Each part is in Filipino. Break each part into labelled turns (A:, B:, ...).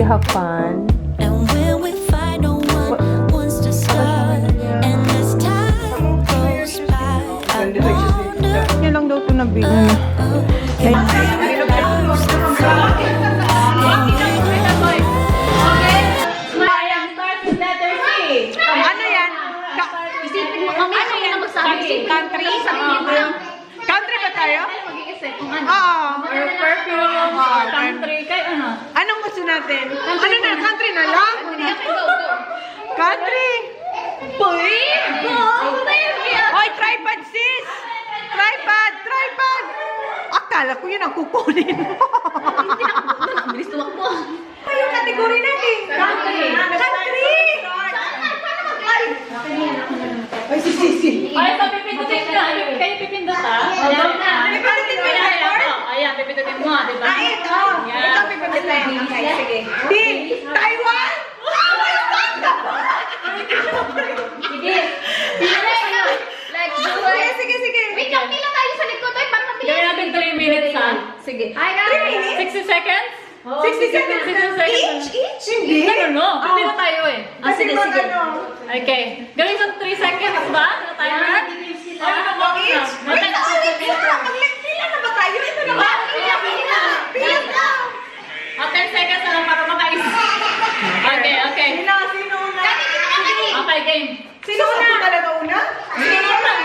A: have fun.
B: And when we fight, no one wants to start. And as time goes by, I wonder.
A: Yan lang daw ito nabigyan. Ano yan?
C: Isipin mo kami, ano yan ang magsabi?
A: Country? Country ba tayo? Oo.
C: Or perfume, country, kay ano?
A: Anong gusto natin? Ano na? Country na lang? Country! Hoy, tripod sis! Tripod! Tripod! Akala ko yun ang kukunin mo.
C: Bilis tuwak mo.
A: Ano yung kategory natin?
C: Country.
A: Country! Ay, si.
C: Ay, ito, pipindutin ka. Kayo pipindot, ha?
A: Pipindutin mo yung board?
C: Ayan, pipindutin mo, di ba?
A: Ito. Ito pipindutin. Okay, sige. B. Taiwan!
C: Sige.
A: Sige.
C: Wait lang, pila tayo sa likod. Ay, parang mabilis. Gawin natin 3 minutes, ha? Sige.
A: 3 minutes?
C: 60 seconds?
A: 60 seconds. Each? Hindi.
C: No. Pipila tayo eh.
A: Sige.
C: Okay. Gawin sa 3 seconds ba? Ano timer?
A: Each? Wait, pila na ba tayo? Ito na ba? Pila na.
C: 10 seconds na lang para makaisip. Okay.
A: Sino una?
C: Okay, game.
A: Sino una? Talaga una?
C: Sige mo lang.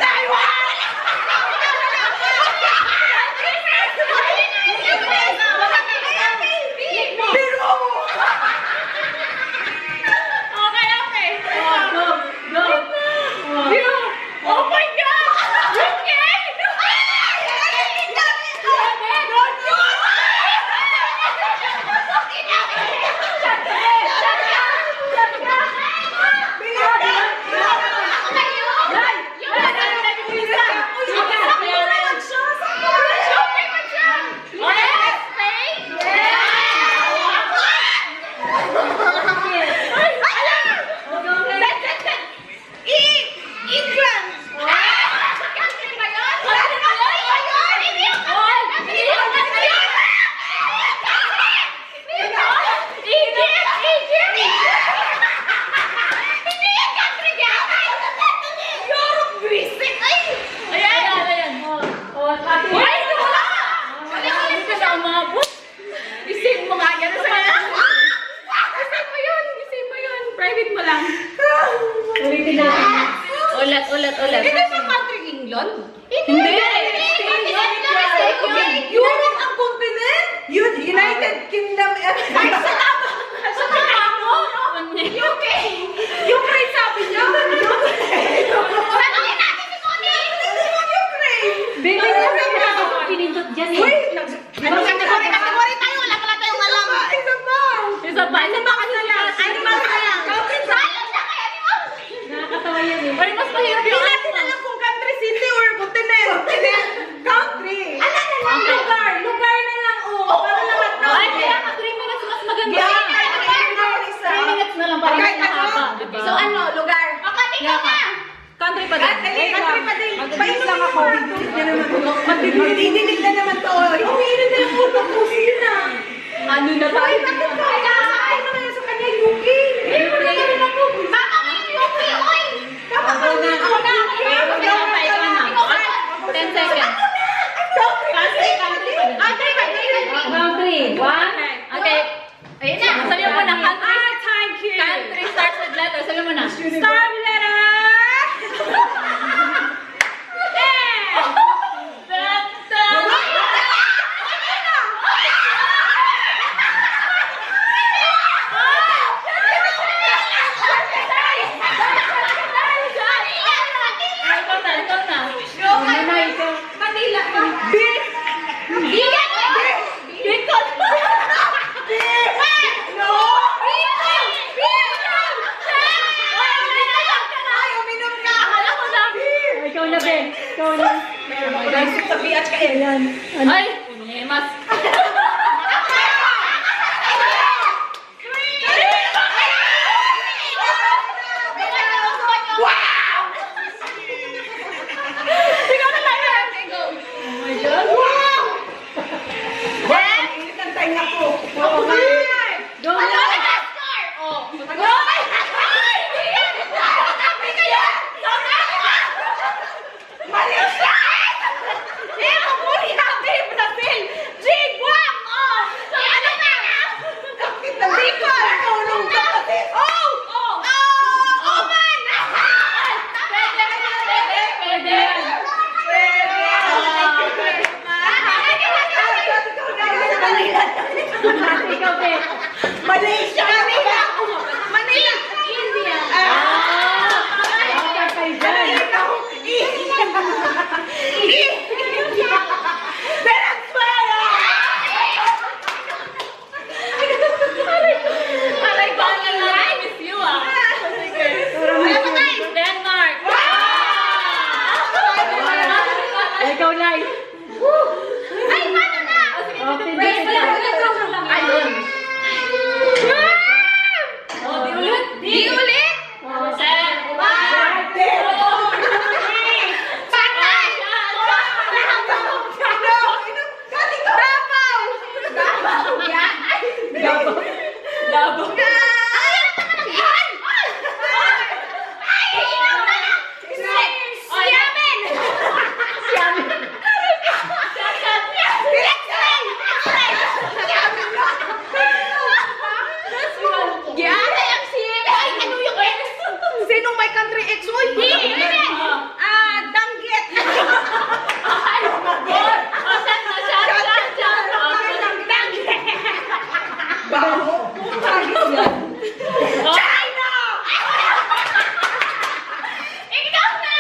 A: Taiwan!
C: Oh my God! Ulit.
A: Hindi ba country England?
C: Hindi!
A: Europe ang continent? United Kingdom. Ay, sa tama mo? UK! Ukraine sabi niya?
B: Tanongin natin si Tony!
A: Ukraine!
C: Baby, pinindot dyan eh.
A: Wait!
B: Ano kategory tayo? Wala pala tayong alam.
A: Isa pa!
C: Isa pa kasi yan.
B: Sayang siya kaya ni Mom.
C: Nakakatawa yan eh. Pero mas mahirap
A: Hindi
C: yung
A: natin alam kung country, city, or continent. Country. Lugar na lang, para lahat na.
C: Ay, kaya ka 3 minutes mas maganda. 3 minutes na lang para mas mahaba. Diba?
B: So ano, lugar? O, katika na!
C: Country pa din.
A: Country pa din. Bait lang ako. Magdidinig na naman to. Umiinom na yung ulo ko. Sige na.
C: Ano na tayo?
A: Ay, naman sa kanya, UK.
B: Mama ko yung UK, oy!
C: Ako na. Ikaw na. 10 seconds. Country pa din. Country. 1. Okay.
B: Ayun na.
C: Sabi mo na. Country.
A: Thank you.
C: Country starts with letter. Sabi mo na.
A: Start with letter. Manila. Big. No. Ay, uminom ka.
C: Ikaw na, Ben. Ikaw na.
A: Sabi at kaya yan.
C: Ay! Mas.
A: Wow! country X, uy! Danggit! Baho! China! Ikaw na!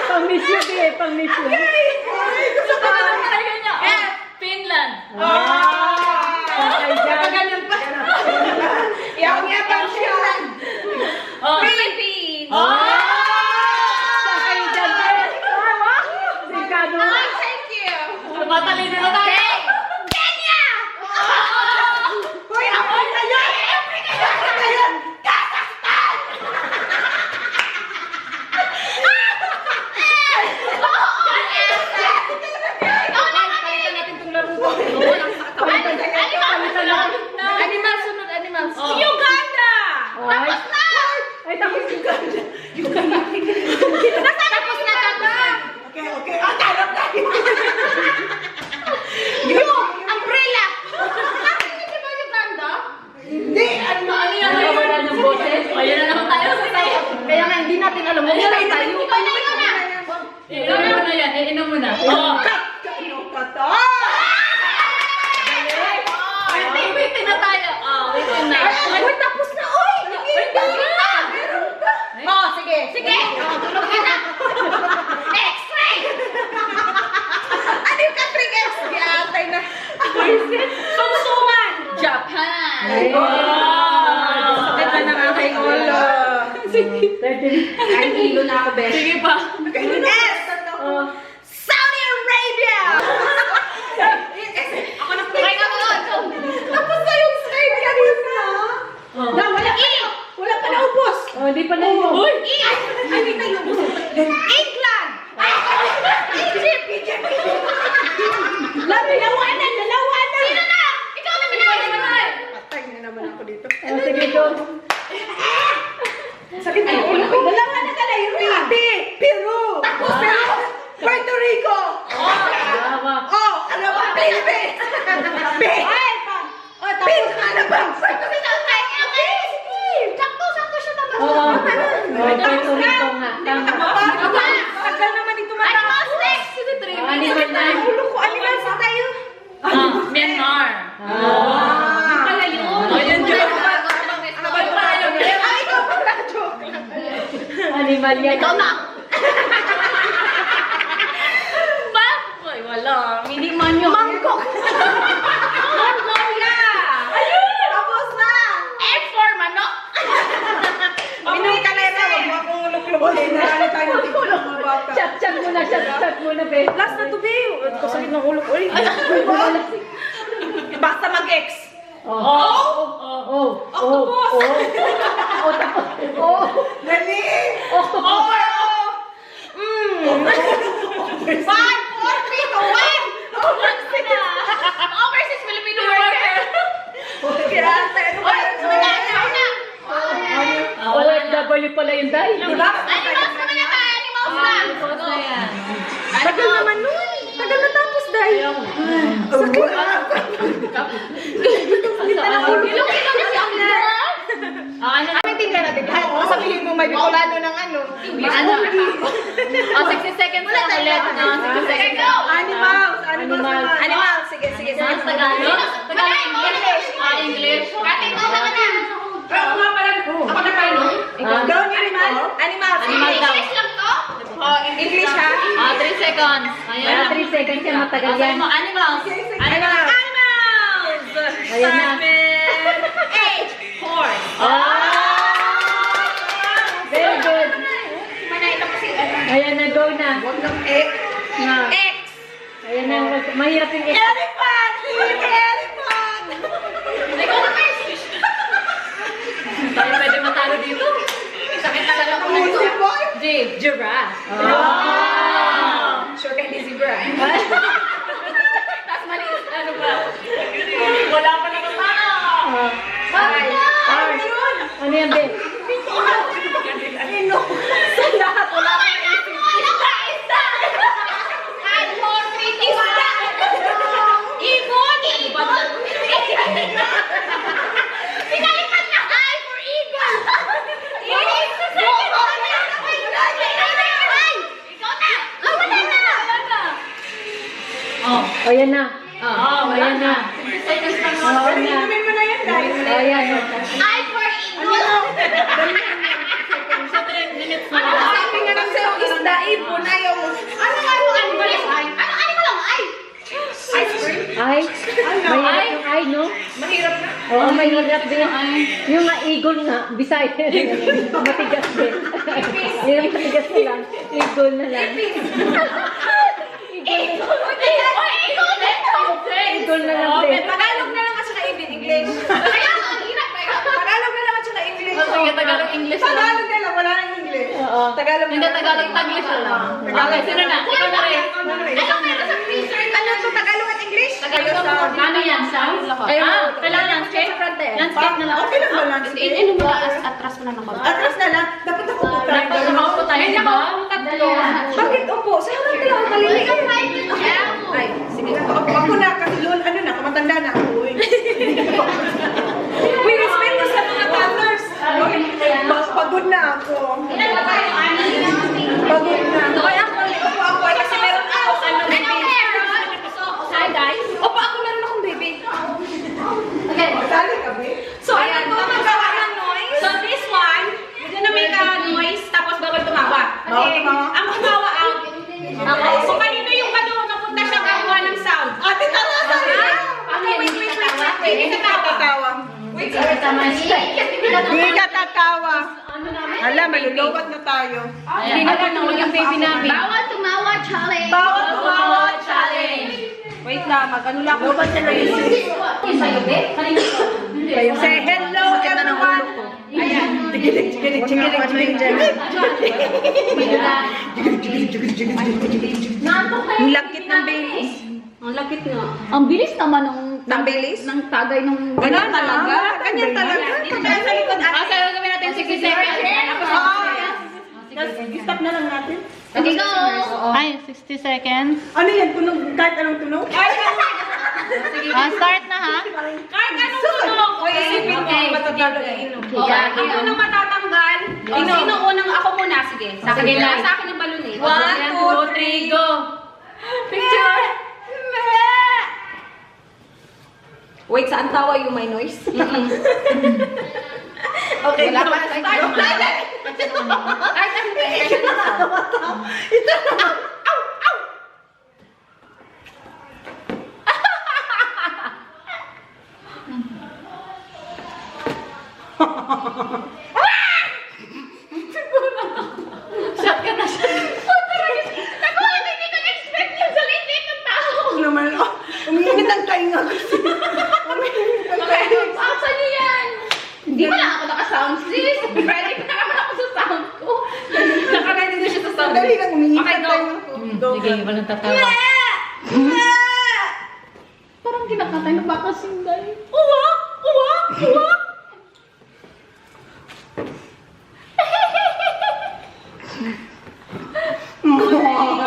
C: Pang-mission eh, pang-mission.
A: Gusto ko na niya.
C: Finland.
A: Ganun pa. Yung yabang siya. Philippines.
C: Saan kayo dyan, Ben? Sigado.
A: Thank you.
C: Matalino na tayo.
A: Kenya! Hoy, ako na yun! Kazakhstan!
C: Palitan natin itong laro. Animal, sunod animals.
A: Uganda!
C: Tapos na! Ay, tapos Uganda.
A: Tapos na! Okay. Tanong tayo! Yung umbrella! Hindi ba Uganda? Hindi!
C: Ano yan? Wala ng boses. Ayun na naman tayo sa tayo. Kaya nga, hindi natin alam. Huwag na lang tayo. Inom mo na yan. Inom mo na. Waitin na tayo. Waitin na.
A: Uy, tapos na! Uy! Sige! Tulog ka na! X-ray! Ano yung country X? Atay na. Sumsuman!
C: Japan.
A: Sakit na ng aking ulo. Ay, hilo na ako, Beth.
C: Sige pa.
A: S! Saudi Arabia! Ako na
C: Try ka mo.
A: Tapos na yung slide kanina. Wala pa naubos.
C: Hindi pa na yun.
A: Uy! Hindi na yung England! Egypt! Dalawanan! Sino na? Ikaw na naman! Patay na naman ako dito.
C: Sige, go.
A: Sakit na ulo ko. Dalawa na ka na yung Peru! Tapos Peru! Puerto Rico! Ano ba? Philippines! Ano ba? Puerto Rico! Sakto siya naman.
C: Puerto Rico nga. Tama.
A: Tagal naman dito matapos.
C: Animal na.
A: Ulo ko, animal sa tayo.
C: Myanmar.
A: Pala yun.
C: Ayun, joke.
A: Ay, ikaw pala, joke.
C: Animal yan.
A: Ikaw na.
C: Ay, wala. Mini manyo.
A: Mangkok. Mongolia. Ayun. Tapos na. F for manok. Minum ka na ito. Huwag mo akong ulok-lukoy. Narali tayo ng tikulong mga bata.
C: Chat muna, chat muna, be.
A: Last na to, be. Kasakit ng ulo ko. Basta mag-X.
C: Octopus.
A: Dali.
C: Octopus.
A: 5, 4, 3, 2, 1. Overseas Filipino worker.
C: OFW pala yun, Day.
A: Diba? Animals naman na tayo. Animals na. Tagal naman nun. Tagal na tapos, Day. Sakit. Ilong-ilong kasi ang
C: Ano na?
A: maintindihan natin lahat. Sabihin mo may Bicolano ng ano.
C: Ano? 60 seconds na ulit. 60 seconds.
A: Animals.
C: Animals.
A: Animals. Sige.
C: Sa Tagalog?
A: English.
C: English.
A: Kating mo naman na. Ako nga pala. Ako na pa, no? Down animal. Animals.
C: Animal daw.
A: English lang to? English ha?
C: 3 seconds. Ayan. 3 seconds yan, matagal yan.
A: Animals.
C: Animals. Ayan na.
A: Age. Horse.
C: Very good.
A: Manay tapos yung
C: Ayan na, go na.
A: X. X.
C: Ayan na, mahirap yung X.
A: Elephant! Elephant! Ikaw na kayo.
C: Tayo pwede matalo dito.
A: Sakit talaga ko na ito.
C: Giraffe.
A: Sure ka hindi zebra. Tapos mali.
C: Ano ba? Wala pa naman tayo. Ano yan, Ben?
A: Sa lahat, wala ka naisip. Isda! Ibon! Pinalitan na I for eagle!
C: O, yan na. Ayan na.
A: Inumin mo na yan, guys.
C: Ayan.
A: I for sabi nga ng sa'yo, isda, ipo na yung... Ano ba yung ay? Ano lang, ay? Ice cream?
C: Ay. Mahirap yung ay, no?
A: Mahirap na.
C: Oo, mahirap din. Yung nga, eagle nga. Bisaya. Matigas din. Yung matigas na lang. Eagle na lang. Eagle na lang din.
A: Tagalog na lang at saka English. Tagalog na lang at saka English.
D: Tagalog English lang.
A: Tagalog na lang, wala nang English.
C: Oo.
A: Tagalog na
D: Hindi
A: lang.
D: Tagalog Taglish lang. Okay, sino na? Ikaw na rin.
A: Ano meron sa freezer? Ano to, Tagalog at English?
D: Tagalog sound. Ano yan? Sound? Kailangan landscape? Landscape na lang.
A: Okay lang ba landscape?
D: Ano ba? Atras mo na ng baba.
A: Atras na lang. Dapat ako po tayo.
D: Nakaupo tayo, di ba? Tatlo.
A: Bakit upo? Sa harap ka lang. Maliligaw. Ay, sige. Ako na, kasi loon, ano na, kamatanda na ako. Uy, respect mo sa mga toddlers. Pagod na ako. Pagod na. Opo ako, kasi meron ako.
D: Hi guys.
A: Opo ako, meron akong baby.
D: Okay.
A: Sali ka, babe?
D: So, ayan, gumagawa ng noise. So, this one, you're gonna make a noise, tapos bawal tumawa.
A: Bawal tumawa?
D: Ang tumawa out. Okay. So, kanino yung napunta siya gagawa ng sound?
A: Ate, tara, tara.
D: Okay, wait. Hindi ka tatawa.
A: Wait, Di ka tatawa. Hala, malulowat na tayo.
D: Hindi na lang yung baby namin.
B: Bawal tumawa challenge.
A: Bawat tumawa
D: challenge.
A: Wait lang, mag-ano lang. Lowat na lang yun.
D: Sa'yo, babe? Kanino?
A: Say hello, everyone. Ayan. Chigilig. Ang lakit ng bilis.
D: Ang lakit nga.
B: Ang bilis naman
A: Ng bilis?
B: ng tagay ng...
A: Ganyan talaga. Ganyan talaga.
D: Dito tayo sa likod. Okay, gagawin natin 60 seconds.
A: Stop na lang natin.
B: Ikaw!
D: Ay, 60 seconds.
A: Ano yan? Tunog, kahit anong tunog?
D: Start na ha? Kahit anong tunog.
A: O, isipin mo, matatalo yung inog.
D: Ang unang matatanggal. Sino unang? Ako muna, sige. Sa akin yung balon eh. 1, 2, 3, go! Picture!
A: Wait, saan tawa yung may noise? Okay,
D: Wala pa.
A: start. Ito na.
D: Shot ka na siya.
B: Hindi ko expect yung salitin ng tao!
A: Naman, umiinit ang tainga ko. Umiinit ang tainga.
B: Pasa niyo yan! Hindi mo lang ako naka-sound, sis! Ready pa naman ako sa sound ko!
D: Nakaready na siya sa sound.
A: Dali lang, umiinit
D: Okay,
A: ang
D: go.
A: tainga ko. Go.
D: Sige, walang tatawa.
B: Parang kinakatay na baka sinday.
D: Uwak! Uwak! Uwak!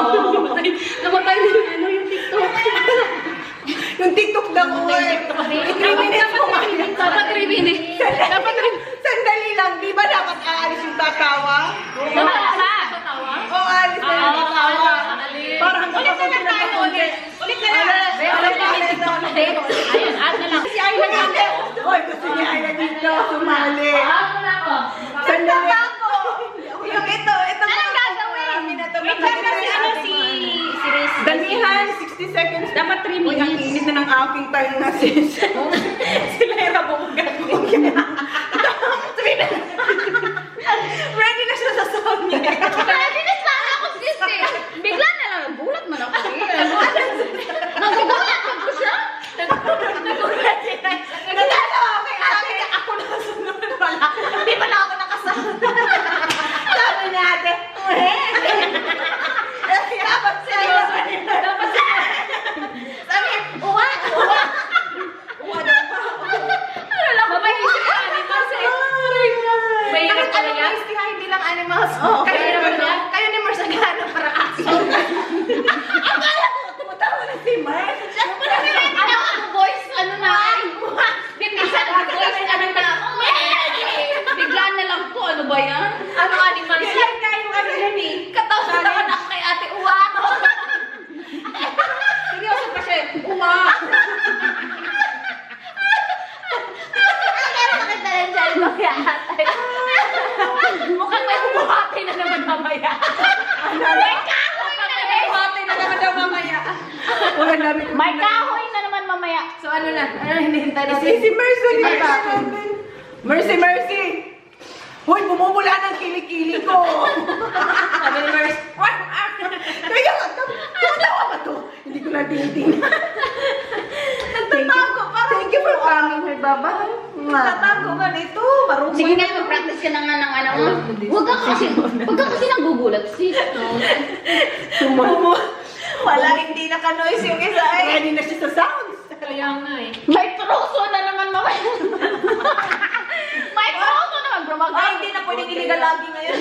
D: Namatay na yung ano, yung TikTok.
A: Yung TikTok daw ko eh. 3 minutes po nga.
D: Dapat 3 minutes. Dapat 3
A: Sandali lang, di ba dapat aalis yung tatawa?
D: Dapat sa tawa?
A: O, aalis na yung tatawa. Para hanggang
D: Ulit na lang tayo, ulit. Ulit na lang. Ayun, add na lang. Si Ayla dito.
A: Hoy, gusto niya ay dito sumali.
D: Add na ako.
A: Sandali. Yung ito.
B: Anong gagawin?
D: Wait lang kasi ano si Riz.
A: Damihan, 60 seconds.
D: Dapat 3
A: Uy, ang
D: minutes.
A: init na ng aking time na sis.
D: Sila yung nabubugat.
A: Ready na siya sa sound niya.
B: Ready na sana ako, sis eh! Bigla na lang, nagulat man ako eh. Nagugulat ako siya?
D: Nagulat siya.
A: Natatawa ako kay ate. Ako na sunod pala. Hindi pa na ako nakasama. Sabi niya ate. Dapat seryoso nila.
D: Dapat siya.
A: Sabi niya, uwa. Uwa daw ba?
D: Ano lang, mapaisip ka animals eh. Mahirap pala yan.
A: Animals, kaya hindi lang animals.
D: Kayo naman yan.
A: Kayo ni Mars nagano para aso. Akala ko, tumatawa na si Mars.
B: Ano ang voice, ano na? Binisan ang voice, ano na? Bigla na lang po, ano ba yan?
D: Ano animals?
A: Yan nga yung ano yan eh.
B: Katawa-tawa na ako kay ate Uwa.
D: Seryoso pa siya.
A: Si Mercy, Mercy! Hoy, bumubula ng kilikili ko! Sabi ni Mercy, kaya nga, tumatawa ba to? Hindi ko lang tinitingnan. Nagtatago pa. Thank you for coming, my baba. Nagtatago ka nito.
D: Sige nga, mag-practice ka na nga ng ano mo. Huwag ka kasi nagugulat, sis.
A: Wala, hindi naka-noise yung isa eh. Ready na siya sa sounds.
C: Kaya nga eh.
D: May troso na naman mamay. May troso naman, bro.
A: Ay, hindi na pwedeng iligalagi ngayon.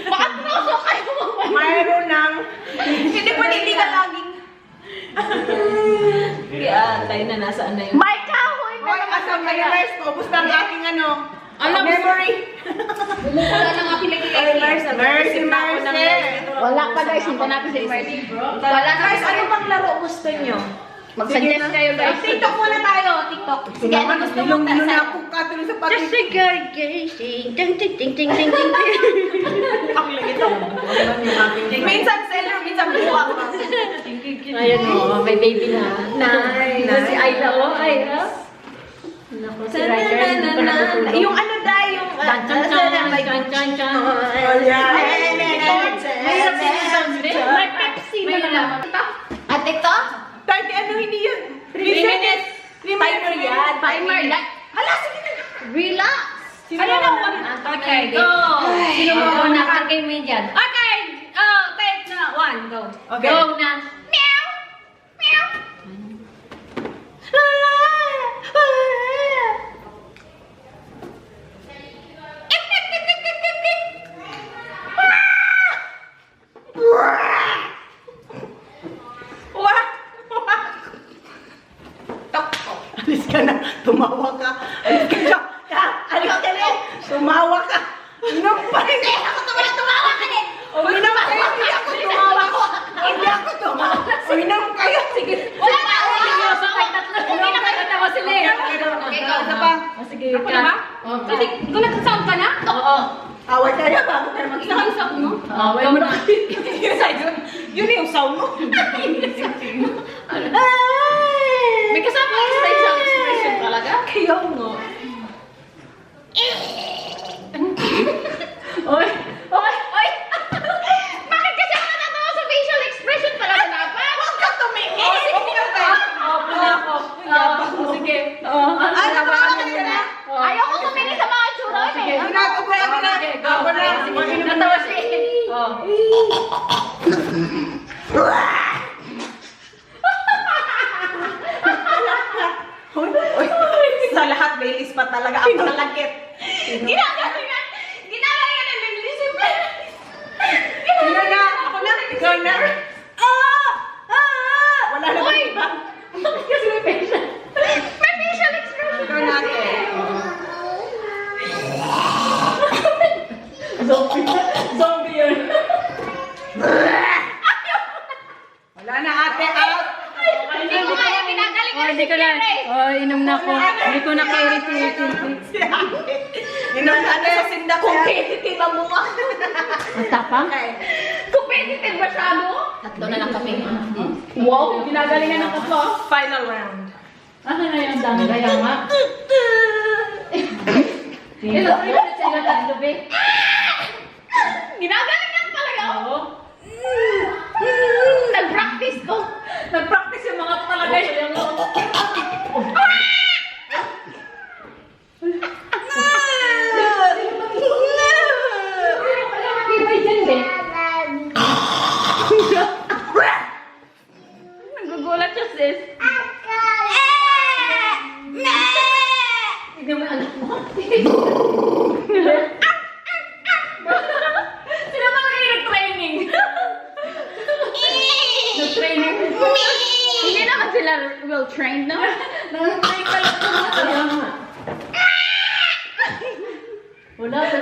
D: Baka troso kayo mamay.
A: Mayroon nang. Hindi pwedeng iligalagi. Kaya, tayo na nasaan na yun.
D: May kahoy na
A: Hoy,
D: naman
A: asang
D: kaya.
A: universe ko. Basta ang aking ano.
D: Alam mo,
A: memory.
D: Wala nang aking
A: Mercy.
D: Wala pa guys, hinta natin si Mercy. Wala na
A: Guys, ano bang laro gusto nyo?
D: Mag-suggest kayo guys.
A: TikTok muna tayo. TikTok.
D: Sige, ano gusto mo?
A: Nilong na ako katuloy sa pati.
D: Just a girl gazing. Ding, ding, ding, ding, ding, ding.
A: Ang lagi ito. Minsan seller, minsan buwang.
C: Ayan o, may baby na.
A: Nice.
C: Si Ayla o, Ayla. Naku, si Ryder, hindi pa natutulog.
A: Yung ano dahil yung...
C: Chan, chan, chan, chan, chan.
A: Oh, yeah.
C: May Pepsi na naman.
D: At TikTok?
A: 30, ano hindi yun? 3 minutes. Timer yan.
D: Timer lang.
A: Hala, sige na.
D: Relax.
A: Ano na?
C: Okay, go. Sino mo nakakay mo dyan?
D: Okay, take na. One, go.
A: Okay.
C: Go na.
D: Meow. Meow.
A: Alis ka na. Tumawa ka. Alis ka na. Alis ka na. Tumawa ka. Inom pa rin.
D: Hindi ako tumawa ka din.
A: Uminom kayo. Hindi ako tumawa ko. Hindi ako tumawa. Uminom kayo. Sige.
D: Wala na.
C: Seryoso kay tatlo. Hindi na kayo natawa sila eh.
D: Okay, go.
A: Isa pa.
C: Sige,
D: Ako na ba? Kasi gulat-sound ka na?
C: Oo.
A: Away tayo bago tayo mag-isa.
D: Ano yung sound mo?
C: Away mo na.
A: Yun yung sound mo.
D: May kasama expression talaga?
A: Kaya mo.
C: Oy, oy, oy.
D: Bakit kasi ako natatawa sa facial expression talaga dapat?
A: Huwag ka tumingin. Huwag ka
C: Oo, sige. Oo.
A: Ay, natawa ka na.
D: Ayoko tumingin sa mga tsura eh.
A: Sige, ginagawa ko na.
C: Sige, go.
A: Ako na.
C: Sige, natawa siya eh. Oo.
A: Sa lahat, Baileys pa talaga. Ang malagkit.
D: Ginagawa yan ng English.
A: Sino na? Ako na. Ikaw na. Wala na ba iba?
C: Kasi may facial.
D: May facial expression.
A: Ikaw natin.
C: Zombie yun.
A: Wala na ate, out.
D: Hindi ko kaya pinagaling
C: Oh, hindi ko na. Oh, inom na ako. Hindi ko na kaya
A: Inom na ate sa sinda ko.
D: competitive ang mukha.
C: Ang tapang?
D: Competitive masyado?
C: Tatlo na lang kami.
D: Wow, ginagalingan ng tatlo.
A: Final round.
C: Ano na yung dangaya nga? Ilan sila tatlo, be?
D: Ginagalingan talaga.
C: Oo.
D: Nag-practice ko.
C: Nag-practice yung mga palagay. Iba yan, be.
D: Nagugulat siya, sis.
C: Tignan mo yung anak mo.
D: Sino ba kayo nag-training?
C: Nag-training.
D: Hindi naman sila well-trained, no?
C: Nag-train ka lang sa mga kaya nga. Wala na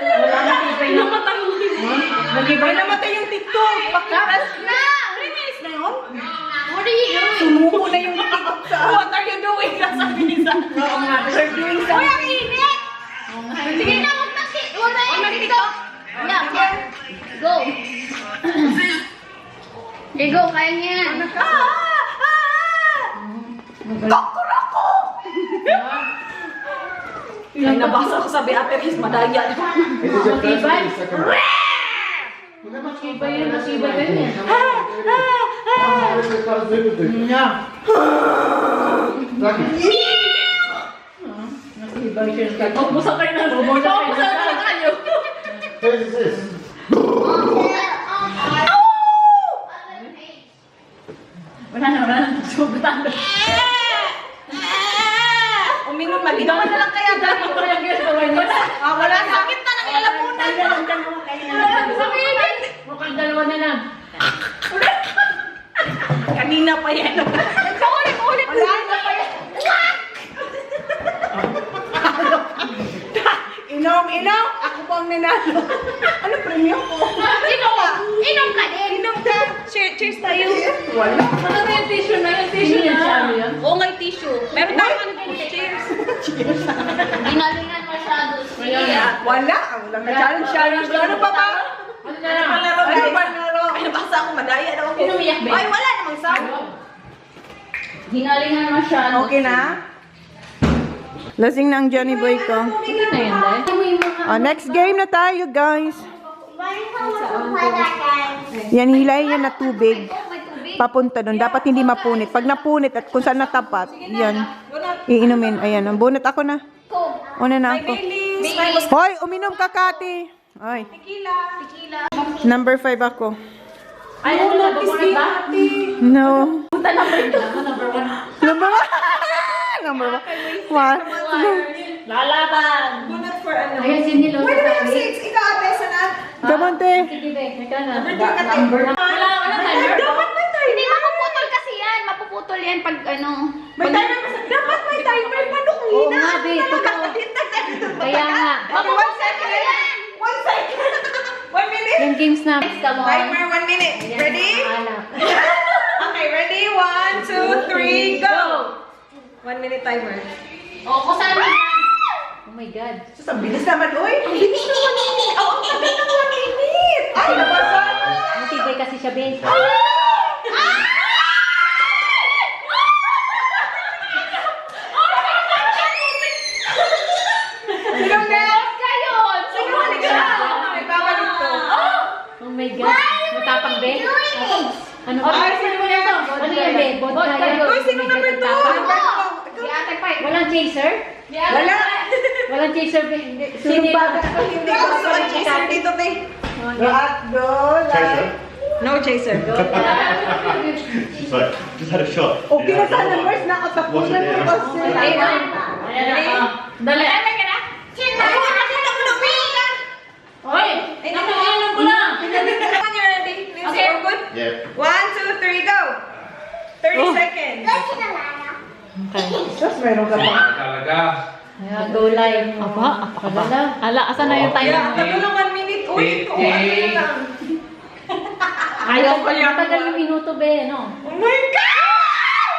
C: tibay na.
A: Mag-ibay namatay yung TikTok.
D: Tapos na!
A: 3 minutes na yun?
D: What are you doing?
A: Sumuko na yung TikTok sa... What are you doing? Sabi ni Sa.
C: Oo nga.
A: We're doing
D: Uy,
A: something.
D: ang init! Sige na, huwag na yung TikTok. Yeah, go. Okay, go, kaya niya yan.
A: Kokurako! Ay, nabasa ko sabi ate Riz, madaya.
C: Matibay. Matibay yun, matibay yun. Matibay siya. Busa kayo na. Busa kayo. Wala na. Subutan.
A: Uminom, mag-inom na lang kaya dahil. Wala, sakit na ng lalamunan.
C: Mukhang dalawa na lang.
A: Kanina pa yan. Ulit. Wala na pa yan. Inom. Ako po ang nanalo. Ano premium ko?
D: Inom ka din.
A: Inom ka. Cheers tayo. Wala.
C: Ano na yung tissue na? Yung tissue na.
D: Oo nga yung tissue. Meron tayo cheers. Ginalingan masyado.
A: Wala. Walang na-challenge. Ano pa ba?
C: Ano na lang?
A: Ano ba naro? Ay, nabasa ako. Madaya daw ako.
C: Inumiyak ba?
A: Ay, wala namang sound.
D: Ginalingan masyado.
A: Okay na? Lasing na ang Johnny Boy ko.
C: Sige na yun, dahil.
A: Next game na tayo, guys. Yan, hilayin yan na tubig. Papunta doon. Dapat hindi mapunit. Pag napunit at kung saan natapat, yan. Iinumin. Ayan, ang bunot ako na. Una na ako. Hoy, uminom ka, Kati. Ay. Number 5 ako.
C: Ay, ano na? Bumunod ba?
A: No.
C: Punta number 1. Number 1.
A: Number 1. Number 1.
C: Lalaban!
A: Bunot for ano?
C: Ayan, sinilo sa tabi.
A: Ikaw, ate, sanat. Gamonte.
C: Sige, be. Ika na. Number na. Wala, timer.
A: Dapat may timer.
D: Hindi, mapuputol kasi yan. Mapuputol yan pag ano.
A: May timer. Dapat may timer. Paano kung
C: Oo
A: hina?
C: nga, be. Totoo. Kaya nga.
A: Okay, 1 second. 1 second. 1 minute.
C: Yung games na.
D: Come on.
A: Timer, 1 minute. Ready?
C: Alak.
A: Okay, ready? 1, 2, 3, go! 1 minute timer.
D: O, kung saan mo yan?
C: Oh my God.
A: Sus, ang bilis naman, uy! Ang bilis naman, 1 minute! Oh, ang tagal ng 1 minute! Ay, nabasa!
C: Matibay kasi siya, Ben.
A: Sino next?
D: Kayon!
A: Sino next? May babalik to.
C: Oh my God. Matapang, Ben. Ano ba?
A: Ay, sino next?
C: Ano yan, Ben? Vodka yun.
A: Uy, sino number 2?
C: Matapang.
D: Si Ate Pai.
C: Walang chaser?
A: Wala!
C: Walang chaser, Ben.
A: Sino ba? Hindi ko gusto ang chaser dito, te. Lahat, go, lahat. No chaser.
E: She's like, just had a shot.
A: Okay na sana, first nakatapunan mo kasi.
C: Ayan na. Dali.
A: Ako, nakita mo na, wait!
C: Hoy! Nakainom ko na!
A: When you're ready, music,
D: Okay.
A: all good?
E: Yeah.
A: 1, 2, 3, go! 30 seconds. Just meron ka pa.
F: Talaga.
C: Ayan, go live. Aba, apakalala. Ala, asan na yung timer?
A: Yeah, tagal ng 1 minute. Uy, kung ano na lang.
C: Ayaw ko yung matagal yung minuto, Ben, no?
A: Oh my God!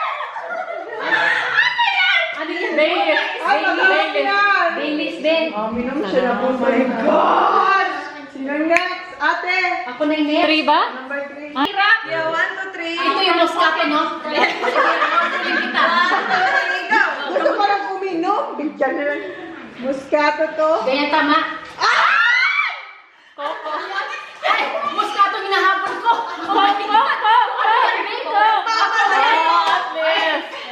C: Ano yun, Baileys?
A: Ay, matagal yan.
C: Baileys, Ben.
A: Minum siya na po. Oh my God! Sino next? Ate!
C: Ako na yung next. 3 ba?
A: Number 3.
D: Hirap.
A: Yeah, 1, 2, 3.
C: Ito yung Moscato, no? Kita.
A: Go! Gusto ko lang uminom. Bigyan na lang. Moscato to.
C: Ganyan tama. Coco. Ay, Moscato hinahabol ko. Coco.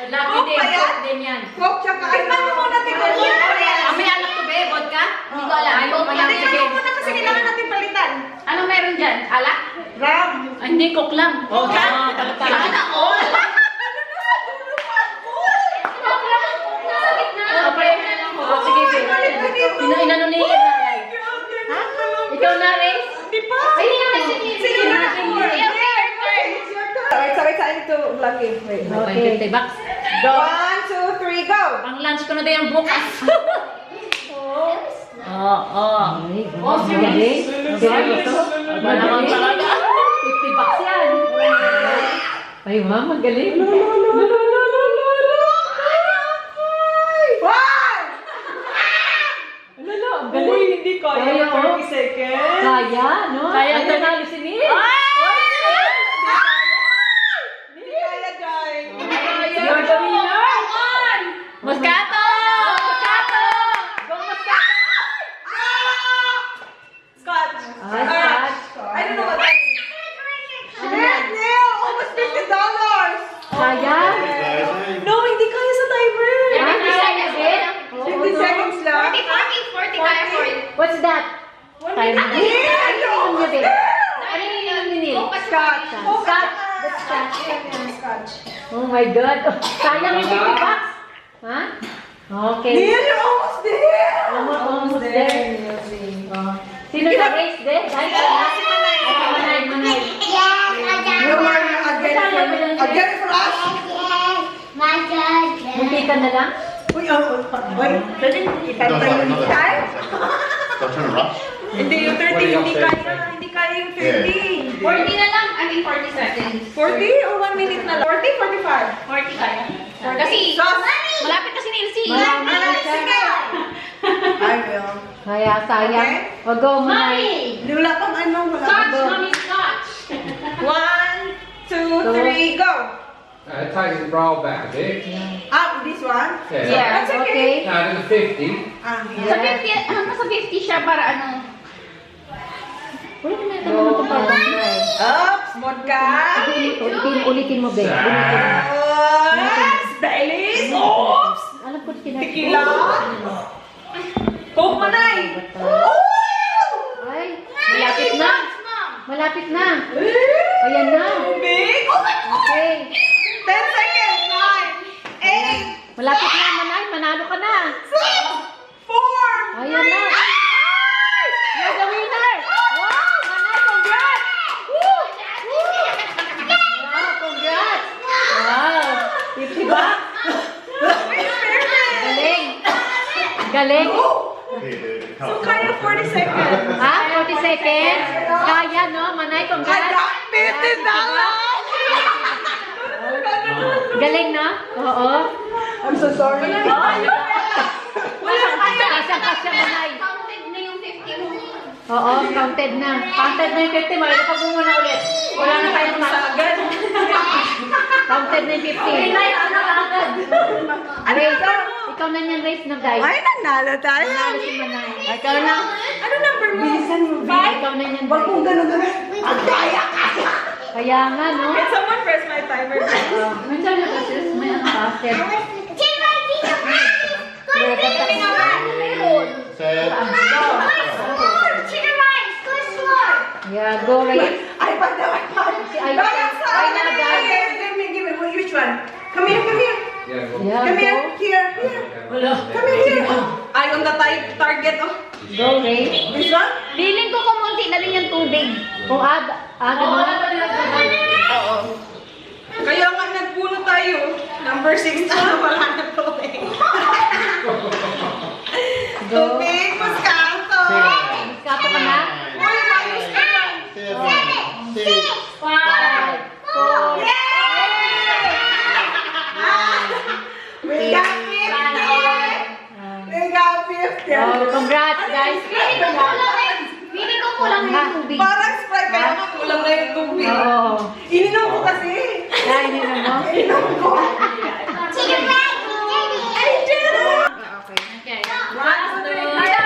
C: Lucky day, Coke din yan.
A: Coke tsaka tignan mo muna, tignan mo muna.
C: May anak to, be, vodka?
D: Hindi ko alam.
C: Ay,
A: Tignan mo muna kasi kailangan natin palitan.
D: Ano meron dyan? Alak?
A: Ram.
C: Ay, hindi, Coke lang. Oh,
D: Sana all. Nasa gitna.
C: Sige, be. Inano ni Ray. Ha? Ikaw na, Ray?
A: Di pa.
D: Ay, hindi naman si
A: Sino na four?
D: Your turn.
A: Sabay sa akin to vlogging. Wait.
C: Okay. 50 bucks.
A: 1, 2, 3, go!
C: Pang lunch ko na din yung bukas. Oo. Oh, sige. Wala namang talaga. 50 bucks yan. Ay, ma, magaling. Ang galing.
A: Hindi kaya. 30 seconds.
C: Kaya, no? Kaya ang nanalo si Nick.
A: Hindi kaya, guys.
C: You're the winner. Moscato! Moscato! Go ininom niyo, be? Ano yung ininom niyo, Nil? Scotch. Scotch. Oh my God. Sayang yung 50 bucks. Ha? Okay.
A: You're almost there!
C: Almost there. Oh. Sino na-race, be? Dahil ka na? Manay.
A: Again for us?
C: Munti ka na lang?
A: Uy, wait.
E: Don't try to rush.
A: Hindi, yung 30 hindi kaya. Hindi kaya yung 30.
D: 40 na lang. I mean, 40 seconds.
A: 40 or 1 minute na lang? 40, 45.
D: 40 kaya. Kasi, malapit kasi ni Elsie.
A: Sige! I will.
C: Kaya sayang. Wag go, Manay.
A: Wala pang ano, wala
D: Scotch,
A: pang.
D: mommy, scotch.
A: 1, 2, 3, go!
F: Take the roll back a bit.
A: Up, this one?
F: Yeah.
A: That's okay.
F: Now to the 50.
D: Sa 50, hanggang sa 50 siya para ano.
C: Wala na ito naman itong parang
A: Ups, vodka.
C: Ulitin mo, be. Ulitin mo.
A: Oops, Baileys. Oops.
C: Alam ko kinakain.
A: Tequila. Coke manay.
C: Ay, malapit na. Malapit na. Ayan na.
A: Big. Oh my God.
C: Okay.
A: 10 seconds. 9, 8,
C: Malapit na, Manay. Manalo ka na.
A: 6, 4.
C: Ayan na. You're the winner. Wow, Manay, congrats. Woo! Wow, congrats. Wow. 50 bucks. Galing. Galing.
A: So kaya 40 seconds.
C: Ha? 40 seconds? Kaya, no? Manay,
A: I
C: congrats.
A: got $50.
C: Galing, no? Oo.
A: I'm so sorry.
C: Kasya, Manay.
D: Counted na yung 50 mo.
C: Oo, counted na. Counted na yung 50. Malapag mo muna ulit. Wala na tayong
A: Sagad.
C: counted na yung 50. Okay na yun. Ano agad? Race. Ikaw na niyang race na, guys.
A: Ay, nanalo tayo.
C: Nanalo si Manay. Ikaw na.
A: Ano number mo? Bilisan mo.
C: Ikaw na niyang
A: Wag mong
C: race.
A: gano'n. Ang kaya.
C: Kaya nga, no?
A: Can someone press my timer?
C: Minsan yung kasi may ano pa. Set.
E: Set.
C: Yeah, go race.
A: Ay, basta.
C: Si Ay.
A: Ay,
C: na, guys.
A: Give me. Which one? Come here.
F: Yeah, go.
C: Yeah,
A: Come here.
C: go.
A: Here.
C: Wala.
A: Come here. Ay, on the target. Oh.
C: Go race.
A: This one?
D: Feeling ko kumunti na rin yung tubig.
C: Kung ganun.
A: Oo. Kaya nga nagpuno tayo. Number 6 na wala na to eh.
C: Go.
A: Tubig, Moscato.
C: Kapo ka na?
A: Uy, mayos ka na.
E: 7, 6,
C: 5, 4,
A: We got 50. We got 50.
C: Oh, congrats, guys.
D: Feeling ko kulang na yung tubig.
A: Parang Sprite, kaya nga kulang na yung tubig.
C: Oo.
A: Ininom ko kasi.
C: Kaya hindi na mo?
A: Ininom ko. Ay, Jenna!
D: Okay.
A: One, two, three.
D: Kaya yan.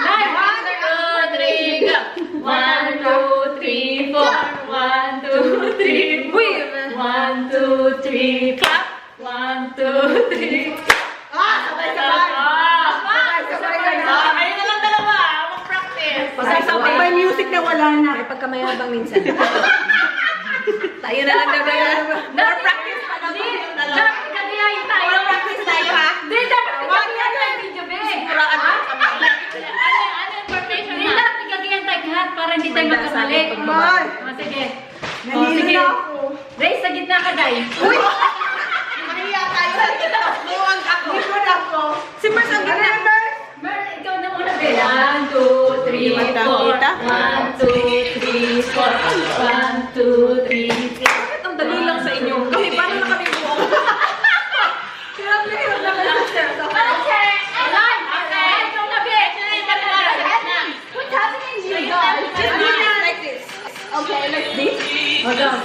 D: 1, 2, 3, go. 1, 2, 3, 4. 1, 2, 3. Uy! 1, 2, 3, clap. 1, 2, 3.
A: Sabay-sabay.
D: Ayun na lang dalawa. Mag-practice.
A: Pag may music na wala na. May pagkamayabang minsan. Tayo na lang
D: Dapat practice pa naman. Dapat kagayahin tayo.
A: practice tayo, ha?
D: Hindi, dapat kagayahin tayo video, be. Ano yung formation na? Hindi, dapat kagayahin tayo lahat para hindi tayo magkamali.
A: Ay.
D: Sige.
A: Nahilo
D: Sige.
A: na ako.
D: Ray, sa gitna ka, Day.
A: Uy! Mahiya tayo sa kita. Iwan ako. Likod ako. Si Mars ang ganda.
D: Mer, ikaw na muna, be. 1, 2, 3, 4. 1, 2, 3, 4. 1, 2, 3, 4.
A: Bakit ang dali lang sa inyo? Kami, paano na kami buong? Hirap na hirap na lang siya.
D: Okay. Alan, okay. Ikaw na, be. What's happening to you guys?
A: Just do it like this.
D: Okay, like this.
C: Hold on.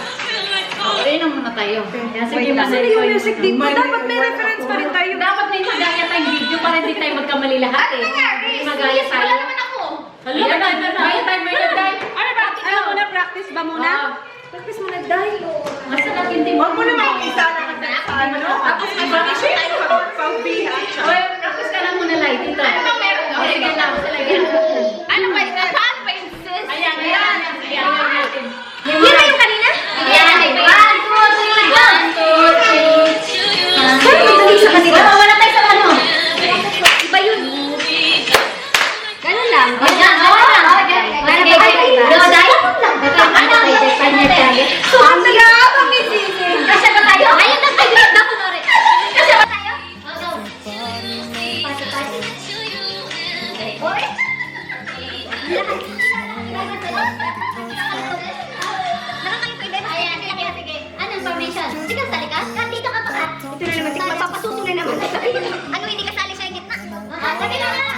D: Inom muna tayo. Yan, sige,
A: Wait,
D: Manay.
A: yung music dito? Dapat may reference pa rin tayo.
D: Dapat may magaya tayong video para hindi tayo magkamali lahat eh. Magaya tayo. Wala naman ako. Wala naman. Magaya tayo, may nagday. Ano, practice
A: Ano muna? Practice ba muna? Practice muna dahil.
D: Masarap hindi
A: Huwag mo naman isa na kasi sa ano. Tapos may pag-issue tayo pag-biha.
D: Oy, practice ka lang muna, Lai. Dito. Ano bang meron doon? Sige lang. Ano ba ito? Paano ba yung sis? Ayan. Yun na yung kanina? Ayan. 1, 2, 3, 1, 2, 3. Saan yung dali sa kanila? Wala tayo sa ano. Iba yun. Ganun lang. Ganun lang. Ang gabang ni Sisi. Kasi ba tayo? Ayun lang kayo. Dapo na rin. Kasi ba tayo? Oy! Nakakayo pwede ba? Ayan, sige. Anong formation? Sige, sali ka? Dito ka pa ka. Ito na naman, magpapasuso na naman. Ano, hindi ka sali sa gitna? Sabi na na!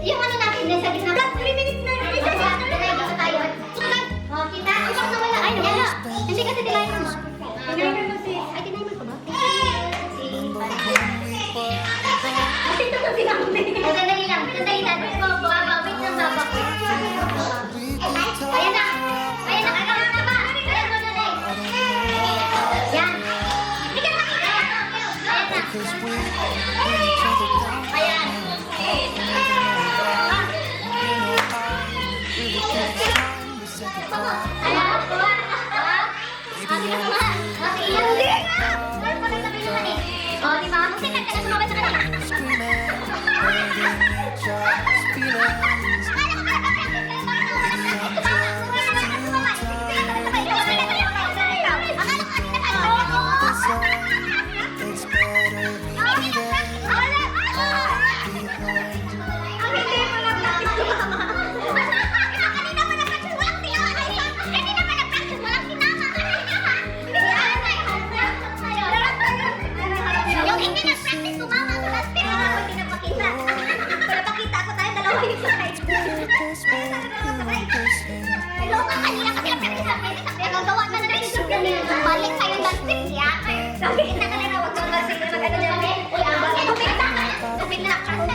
D: Yung ano natin, nasa gitna. 3 minutes na. Tayo. Oh, kita. Ay, wala. Hindi kasi dinayin mo. Dinayin mo si... Ay, dinayin mo ko ba? Ito kasi lang. Sandali lang. Sandali lang. Baba. Wait lang, baba. Ayan na. Ayan na. Ayan na ba? Ayan mo na lang. Yan. Hindi ka nakita. Ayan na. Ayan. Balik kayo gastik ya. Sabi kita ka na wag kang gastik na magano na kami. Tupit na. Sabi.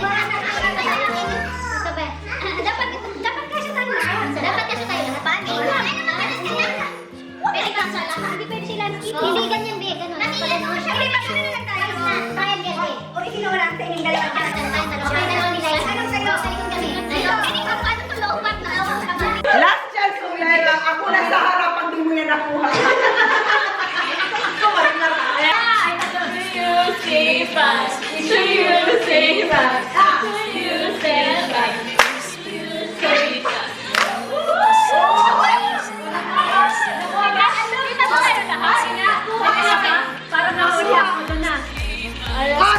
D: Dapat kasi tayo. Dapat kasi tayo. Paano? Pwede ka sa lahat. Hindi pwede sila nakikita. Hindi ganyan be, ganun. Natiyan mo siya. Hindi pa na lang tayo. Trial yan be. O isinura ang tingin dalawa. Tayo dalawa nila. Anong sa'yo? Sa'yo kami. Hindi ka paano to lobat na.
A: Last chance ko lang. Ako na sa harapan, di mo yan nakuha.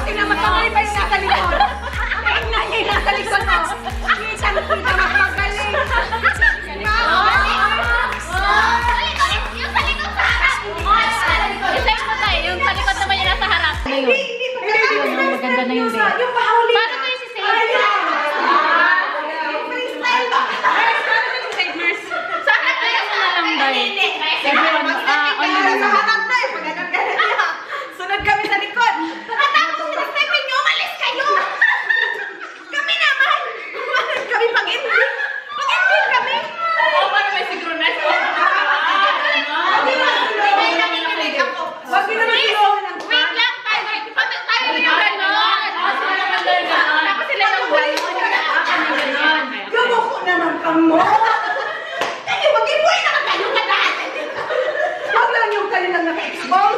A: Tingnan mo, kamay pa yung nasa likod. Tingnan niya yung nasa likod mo. Kita mas magaling.
D: Yung sa likod naman yung nasa harap.
C: Maganda na yun eh.
A: Yung pahuli.
D: Paano kayo si Save? Saan kayo sa nalanggay?
A: Sunod kami sa likod.
D: Pagkatapos si Stephen nyo, umalis kayo! Kami naman!
A: Kami pag-ending. Pag-ending kami.
D: Oo, paano may synchronize?
A: Wag yun naman tulungan ng
D: Wait lang, tayo yung gano'n. Tapos sila yung gano'n.
A: Gamuko naman ka mo. Kasi mag-ibuhay naman kayo ka dahil. Wag lang yung kanilang naka-expose.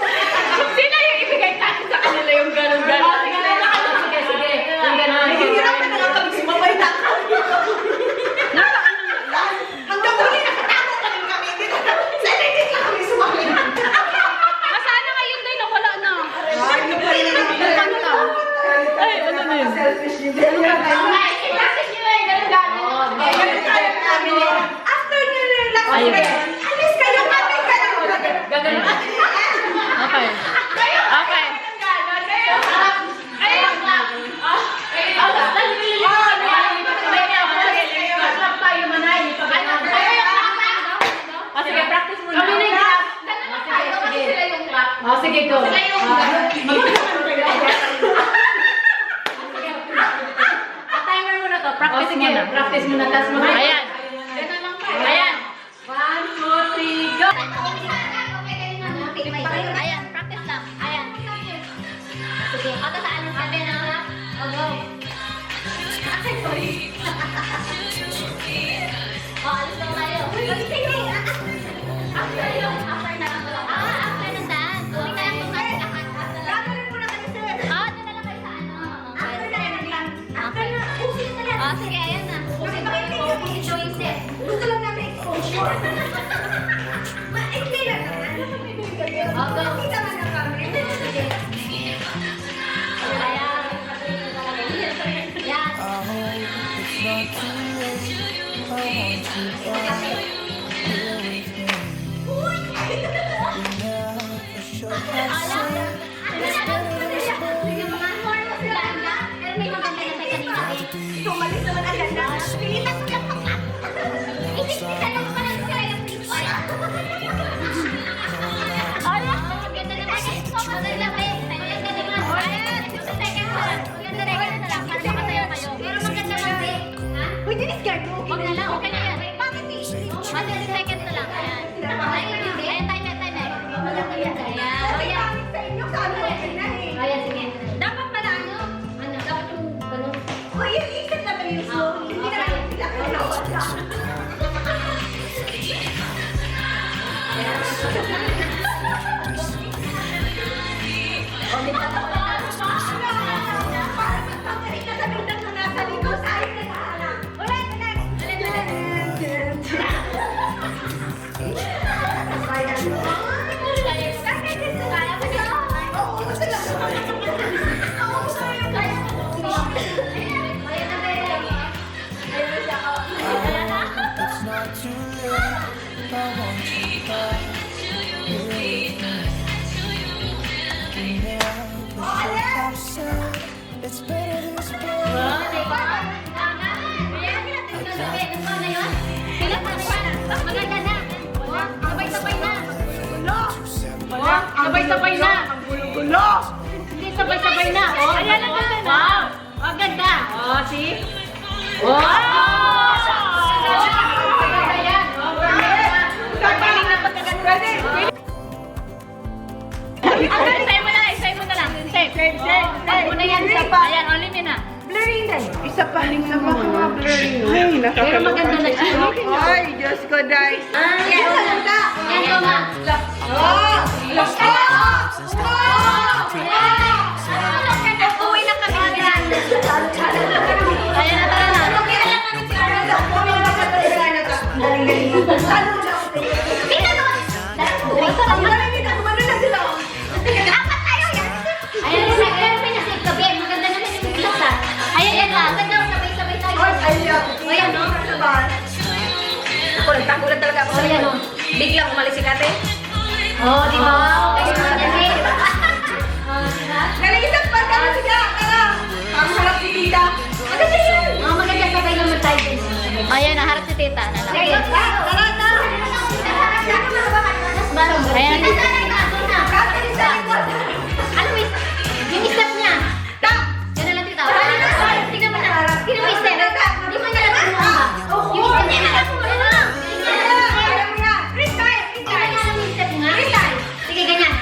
C: Oh, sige, go.
D: Sila yung...
C: Timer muna to. Practice muna. Practice muna. Tapos mga... Ayan. Ayan. 1, 2, 3, go!
D: Ayan, practice lang. Ayan. Sige, kata sa anong sabi na ha? Oh, go. Ay, sorry. Oh, alis lang tayo. Sige. After yun. After na lang. After ng dance. Hindi ka lang tumasin ka. Gagawin mo na kayo, sir. Doon na lang kayo sa ano. After na lang. After na. Oh, sige, ayan na. Gusto lang namin exposure. Ma-explain lang naman. Oh, go. Kita man na kami. Sige. Wag na lang, okay na yan. Bakit eh? 1 second na lang. Ayan. Ayan, timer. Ayan. Ayan, sige. Dapat pala ano? Ano? Dapat yung ganun. Oh, yung isip na ba yung slowly? Hindi na lang sila kalawan ka.
B: It's better this way.
C: Sabay-sabay na. Ang gulo-gulo. Hindi, sabay-sabay na. Oh, ayan ang ganda na. Wow. Ang ganda. Oh, see? Wow! Ayan. Pagaling na pagkaganda. Isay mo na lang. Save. Muna yan. Ayan, only me na.
A: Blurring na. Isa pa. Isa pa. Blurring. Ay,
C: Pero maganda na siya.
A: Ay, Diyos ko, guys.
D: Yan, ganda. Yan, ganda. Uwi na kami.
C: Ayan na, tara na.
D: Nagtagulan talaga ako sa ano. Biglang umalis si Kate.
C: Oh, di ba?
D: Naligisap pa ka siya. Tara. Ang harap si Tita. Maganda yun.
C: Maganda sabay naman tayo. Ayan, naharap si tita.
D: Sige, tara na.
C: Ayan.
D: Ano miss? Yung step niya. Yan na lang tita. Tingnan mo na. Tingnan mo yung step. Hindi mo niya lang kumuha. Yung step niya. Sige, ganyan.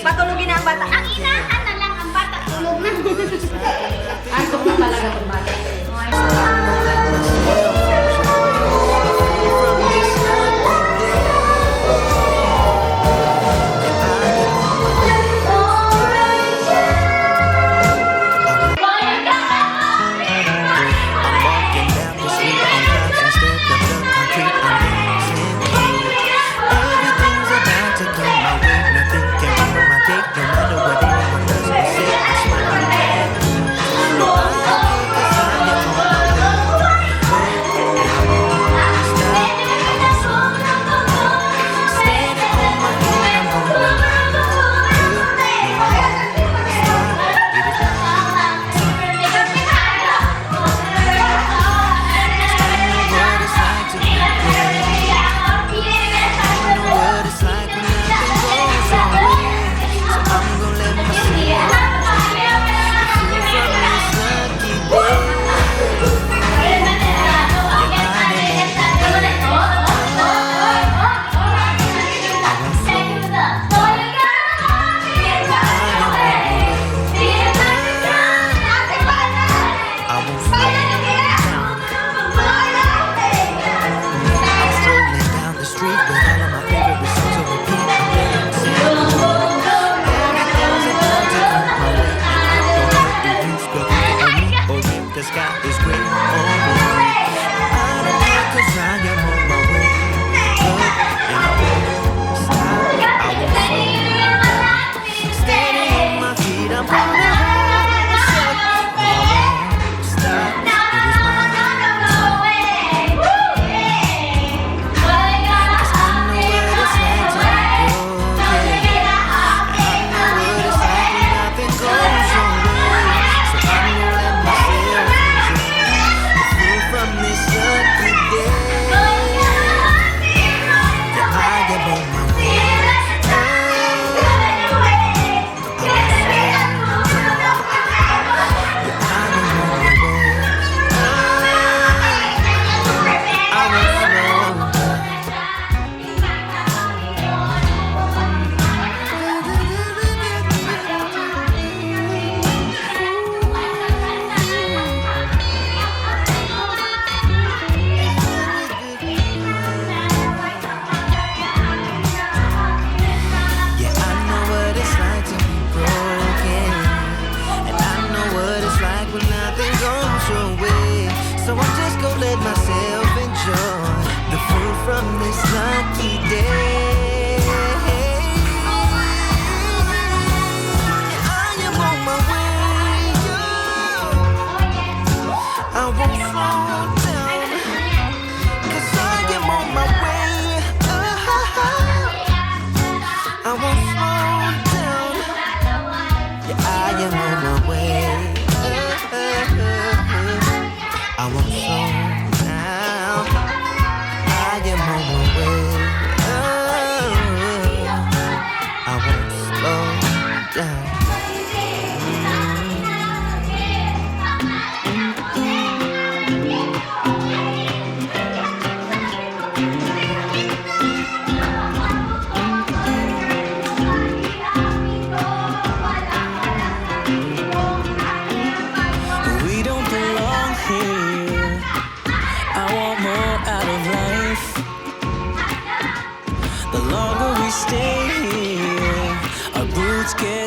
D: Patulogin na ang bata. Ang inaan na lang ang bata. Tulog na.
C: Antok na talaga ang bata.
B: I'm walking down the street on clouds instead of the concrete. I'm dancing
G: sky is gray or blue. I don't care 'cause I am on my way up, and I won't stop. I won't fall. Standing on my feet, I'm gonna rise up. I won't stop. It is my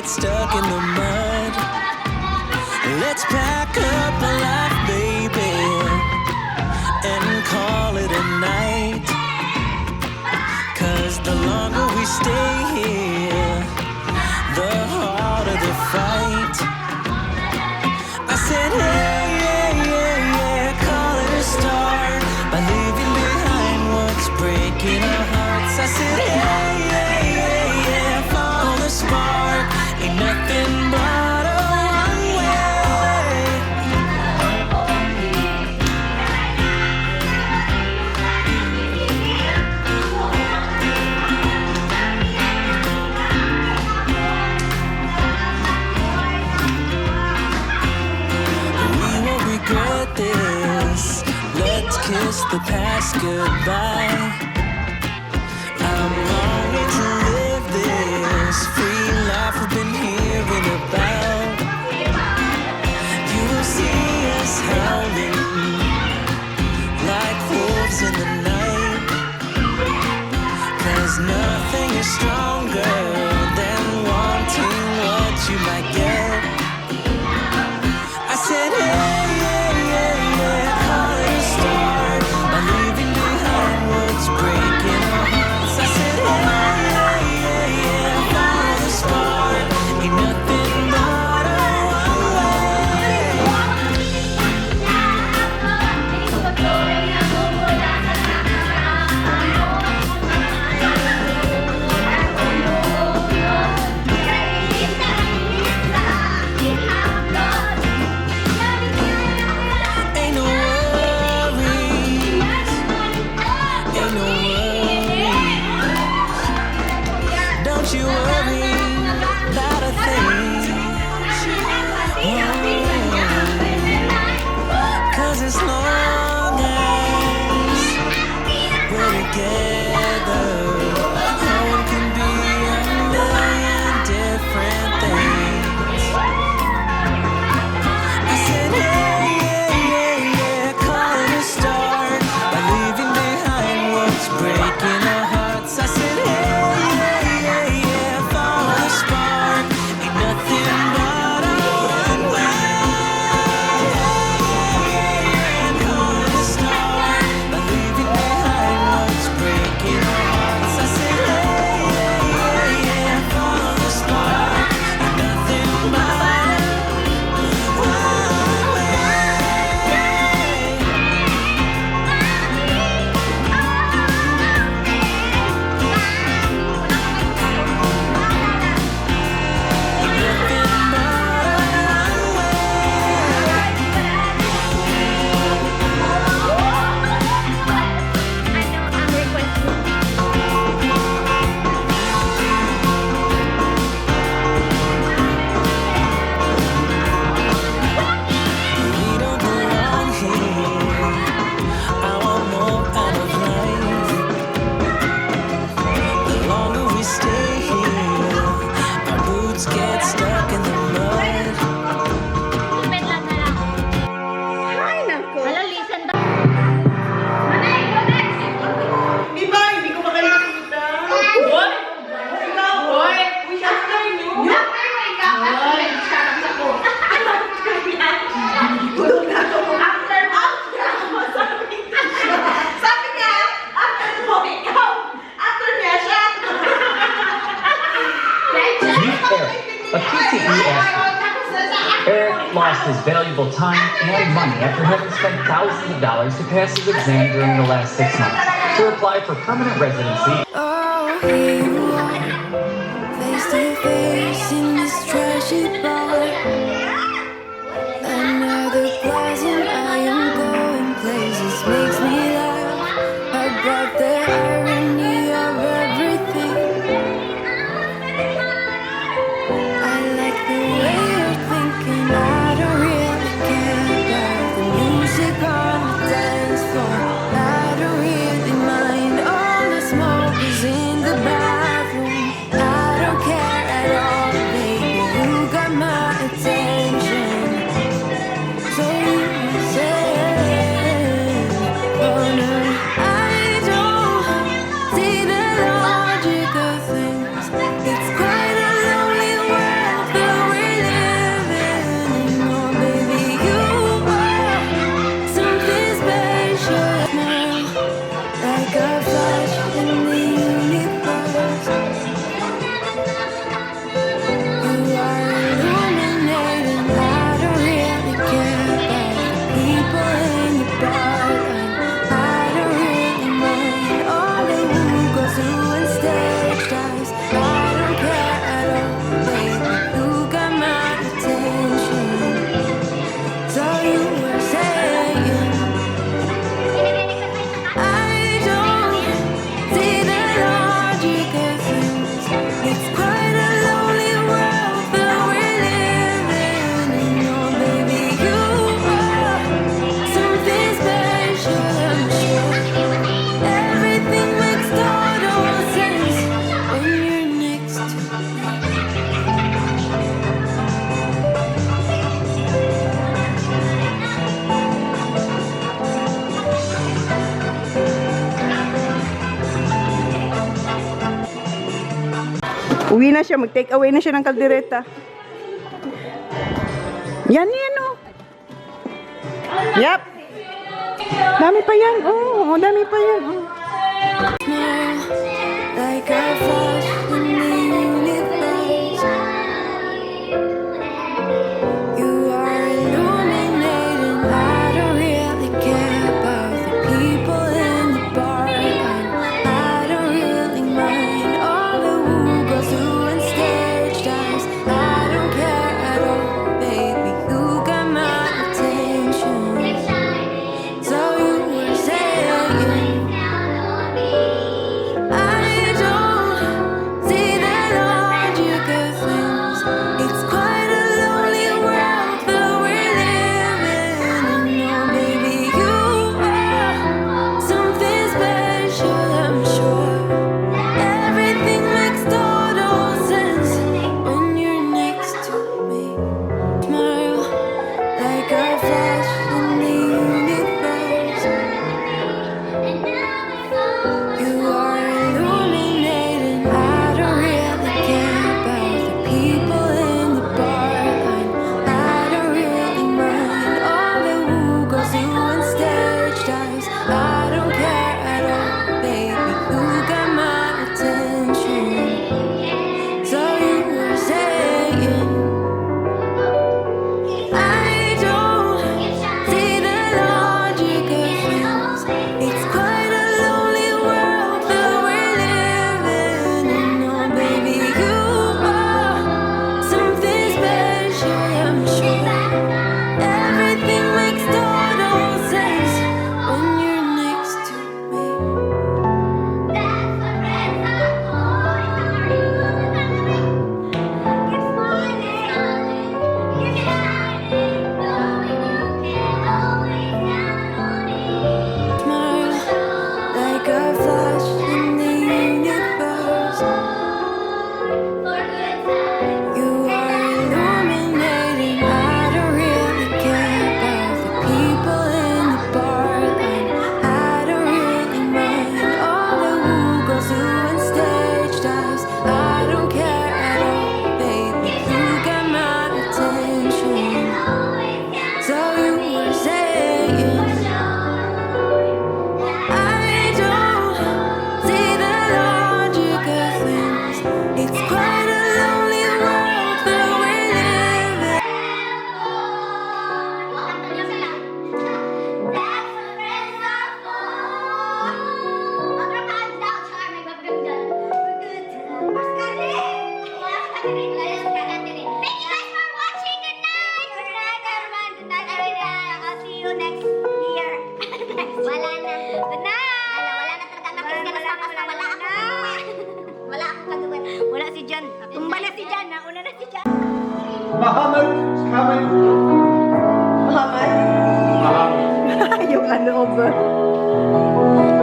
H: stuck in the mud. Let's pack up a life, baby, and call it a night. 'Cause the longer we stay here, the harder the fight. I said, hey, yeah, yeah, yeah, call it a start by leaving behind what's breaking our hearts. I said, hey, yeah, yeah, yeah, follow the spark. Ain't nothing but a one way. We won't regret this. Let's kiss the past goodbye. I'm longing to live this free life we've been hearing about. You will see us howling like wolves in the night. 'Cause nothing is stronger than wanting what you might get. I said, hey, yeah, yeah, yeah, call it a start by leaving behind what's breaking our hearts. I said, hey, yeah, yeah, yeah, follow the spark. Ain't nothing but a one way.
I: his valuable time and money after having spent thousands of dollars to pass his exam during the last 6 months. To apply for permanent residency,
B: Oh, here you are, face to face in this trashy bar. Another glass and I am going places, makes me laugh about the irony of everything. I like the way you're thinking, I don't really care about the music on the dance floor. I don't really mind all the smoke is in the bathroom. I don't care at all, baby, you got my attention. So you say, oh no, I don't see the logic of things. It's quite a lonely world that we're living in. Oh baby, you are something special now, like a flash in the universe. You are illuminating. I don't really care about the people in the bar. I don't really mind all the who goes through and stage dives. I don't care at all, baby, you got my attention. So you were saying, I don't see the logic of things. It's quite a lonely world that we're living in. Oh baby, you are something special, I'm sure. Everything makes total sense when you're next to me.
A: Uwi na siya, mag-take away na siya ng kaldereta. Yan yan, oh. Yep. Dami pa yan, oh. Dami pa yan, oh.
B: Like a flash in the universe. You are illuminating. I don't really care about the people in the bar. I don't really mind all the who goes through and stage dives. I don't care at all, baby, you got my attention. So you were saying, I don't
D: nauna na si Jan.
E: Muhammad is coming.
A: Yung ano over.